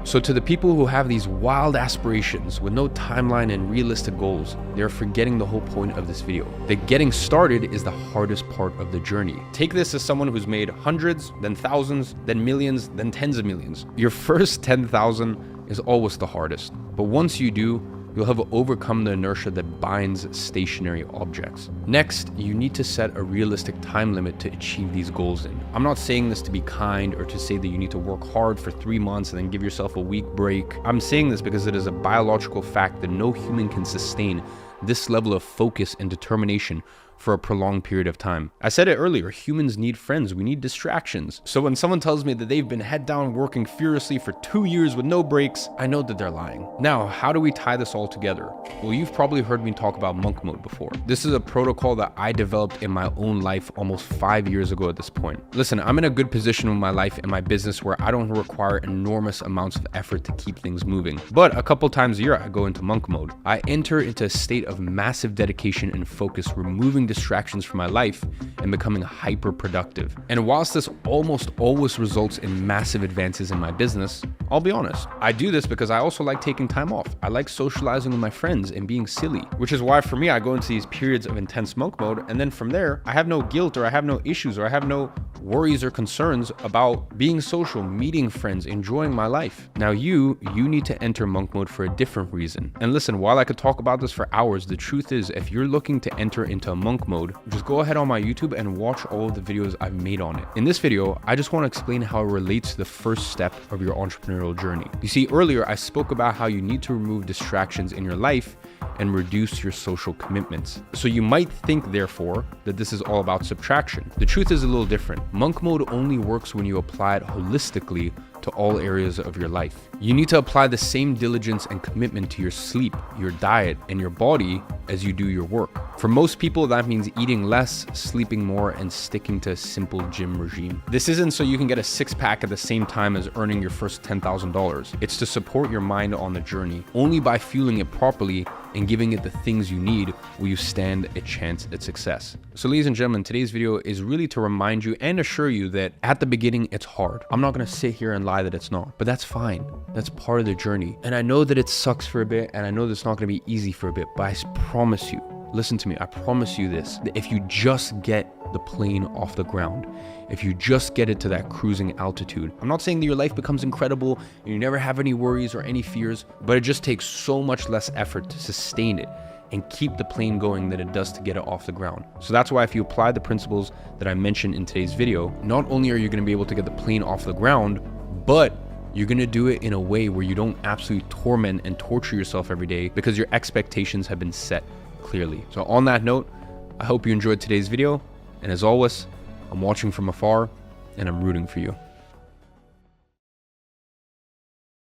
So to the people who have these wild aspirations with no timeline and realistic goals, they're forgetting the whole point of this video. That getting started is the hardest part of the journey. Take this as someone who's made hundreds, then thousands, then millions, then tens of millions. Your first 10,000 is always the hardest. But once you do, you'll have overcome the inertia that binds stationary objects. Next, you need to set a realistic time limit to achieve these goals in. I'm not saying this to be kind or to say that you need to work hard for 3 months and then give yourself a week break. I'm saying this because it is a biological fact that no human can sustain this level of focus and determination for a prolonged period of time. I said it earlier, humans need friends, we need distractions. So when someone tells me that they've been head down working furiously for 2 years with no breaks, I know that they're lying. Now, how do we tie this all together? Well, you've probably heard me talk about monk mode before. This is a protocol that I developed in my own life almost 5 years ago at this point. Listen, I'm in a good position with my life and my business where I don't require enormous amounts of effort to keep things moving. But a couple times a year, I go into monk mode. I enter into a state of massive dedication and focus, removing distractions from my life and becoming hyper productive. And whilst this almost always results in massive advances in my business, I'll be honest, I do this because I also like taking time off. I like socializing with my friends and being silly, which is why for me, I go into these periods of intense monk mode. And then from there, I have no guilt or I have no issues or I have no worries or concerns about being social, meeting friends, enjoying my life. Now you need to enter monk mode for a different reason. And listen, while I could talk about this for hours, the truth is if you're looking to enter into a monk mode, just go ahead on my YouTube and watch all of the videos I've made on it. In this video, I just want to explain how it relates to the first step of your entrepreneurial journey. You see, earlier I spoke about how you need to remove distractions in your life and reduce your social commitments. So you might think, therefore, that this is all about subtraction. The truth is a little different. Monk mode only works when you apply it holistically to all areas of your life. You need to apply the same diligence and commitment to your sleep, your diet, and your body as you do your work. For most people, that means eating less, sleeping more, and sticking to a simple gym regime. This isn't so you can get a six-pack at the same time as earning your first $10,000. It's to support your mind on the journey. Only by fueling it properly and giving it the things you need will you stand a chance at success. So ladies and gentlemen, today's video is really to remind you and assure you that at the beginning, it's hard. I'm not gonna sit here and lie that it's not, but that's fine. That's part of the journey. And I know that it sucks for a bit, and I know that it's not gonna be easy for a bit, but I promise you, listen to me, I promise you this, that if you just get the plane off the ground, if you just get it to that cruising altitude, I'm not saying that your life becomes incredible and you never have any worries or any fears, but it just takes so much less effort to sustain it and keep the plane going than it does to get it off the ground. So that's why if you apply the principles that I mentioned in today's video, not only are you going to be able to get the plane off the ground, but you're going to do it in a way where you don't absolutely torment and torture yourself every day because your expectations have been set clearly. So on that note, I hope you enjoyed today's video. And as always, I'm watching from afar and I'm rooting for you.